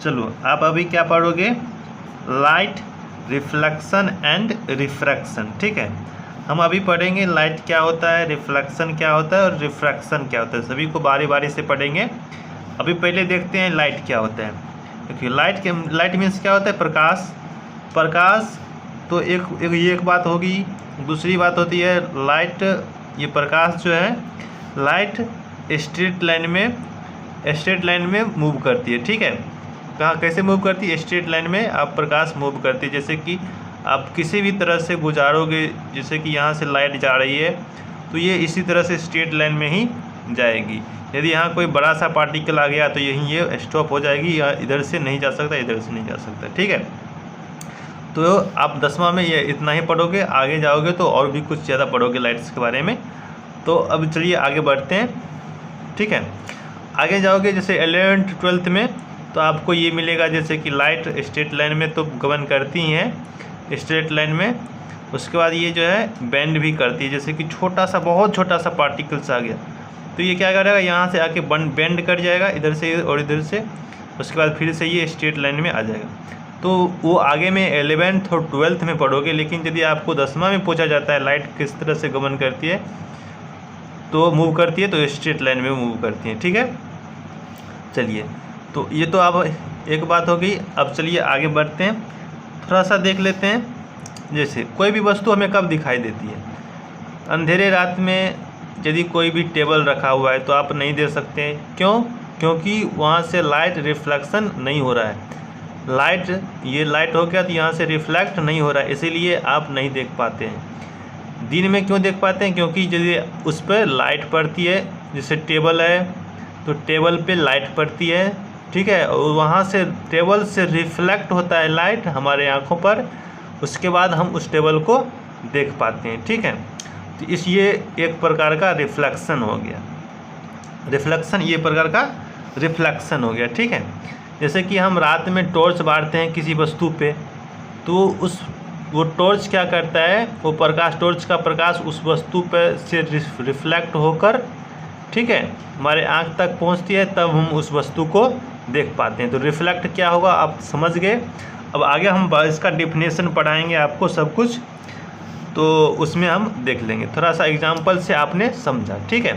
चलो आप अभी क्या पढ़ोगे, लाइट रिफ्लेक्शन एंड रिफ्रैक्शन। ठीक है, हम अभी पढ़ेंगे लाइट क्या होता है, रिफ्लेक्शन क्या होता है और रिफ्रैक्शन क्या होता है, सभी को बारी बारी से पढ़ेंगे। अभी पहले देखते हैं लाइट क्या होता है। क्योंकि लाइट मीन्स क्या होता है, प्रकाश। प्रकाश तो एक बात होगी। दूसरी बात होती है लाइट, ये प्रकाश जो है लाइट स्ट्रेट लाइन में मूव करती है। ठीक है, कहाँ कैसे मूव करती है, स्ट्रेट लाइन में आप प्रकाश मूव करती है। जैसे कि आप किसी भी तरह से गुजारोगे, जैसे कि यहाँ से लाइट जा रही है तो ये इसी तरह से स्ट्रेट लाइन में ही जाएगी। यदि यहाँ कोई बड़ा सा पार्टिकल आ गया तो यहीं ये स्टॉप हो जाएगी, या इधर से नहीं जा सकता, इधर से नहीं जा सकता। ठीक है, तो आप 10वां में ये इतना ही पढ़ोगे, आगे जाओगे तो और भी कुछ ज़्यादा पढ़ोगे लाइट्स के बारे में। तो अब चलिए आगे बढ़ते हैं। ठीक है, आगे जाओगे जैसे 11th 12th में तो आपको ये मिलेगा, जैसे कि लाइट स्ट्रेट लाइन में तो गमन करती ही हैं स्ट्रेट लाइन में, उसके बाद ये जो है बेंड भी करती है। जैसे कि छोटा सा, बहुत छोटा सा पार्टिकल्स आ गया तो ये क्या करेगा, यहाँ से आके बेंड कर जाएगा इधर से और इधर से, उसके बाद फिर से ये स्ट्रेट लाइन में आ जाएगा। तो वो आगे में 11th और 12th में पढ़ोगे। लेकिन यदि आपको 10वां में पूछा जाता है लाइट किस तरह से गमन करती है, तो मूव करती है तो स्ट्रेट लाइन में मूव करती है। ठीक है, चलिए तो ये तो अब एक बात हो गई। अब चलिए आगे बढ़ते हैं, थोड़ा सा देख लेते हैं। जैसे कोई भी वस्तु हमें कब दिखाई देती है, अंधेरे रात में यदि कोई भी टेबल रखा हुआ है तो आप नहीं देख सकते। क्यों? क्योंकि वहाँ से लाइट रिफ्लेक्शन नहीं हो रहा है। ये लाइट हो गया तो यहाँ से रिफ्लेक्ट नहीं हो रहा है, इसीलिए आप नहीं देख पाते हैं। दिन में क्यों देख पाते हैं? क्योंकि यदि उस पर लाइट पड़ती है, जैसे टेबल है तो टेबल पे लाइट पड़ती है। ठीक है, और वहाँ से टेबल से रिफ्लेक्ट होता है लाइट हमारे आँखों पर, उसके बाद हम उस टेबल को देख पाते हैं। ठीक है, तो ये एक प्रकार का रिफ्लेक्शन हो गया। रिफ्लेक्शन ये प्रकार का रिफ्लेक्शन हो गया। ठीक है, जैसे कि हम रात में टॉर्च बारते हैं किसी वस्तु पे, तो वो टॉर्च क्या करता है, वो प्रकाश, टॉर्च का प्रकाश उस वस्तु पे से रिफ्लेक्ट होकर, ठीक है, हमारे आँख तक पहुंचती है, तब हम उस वस्तु को देख पाते हैं। तो रिफ्लेक्ट क्या होगा आप समझ गए। अब आगे हम इसका डिफिनेशन पढ़ाएंगे आपको सब कुछ, तो उसमें हम देख लेंगे। थोड़ा सा एग्जाम्पल से आपने समझा। ठीक है।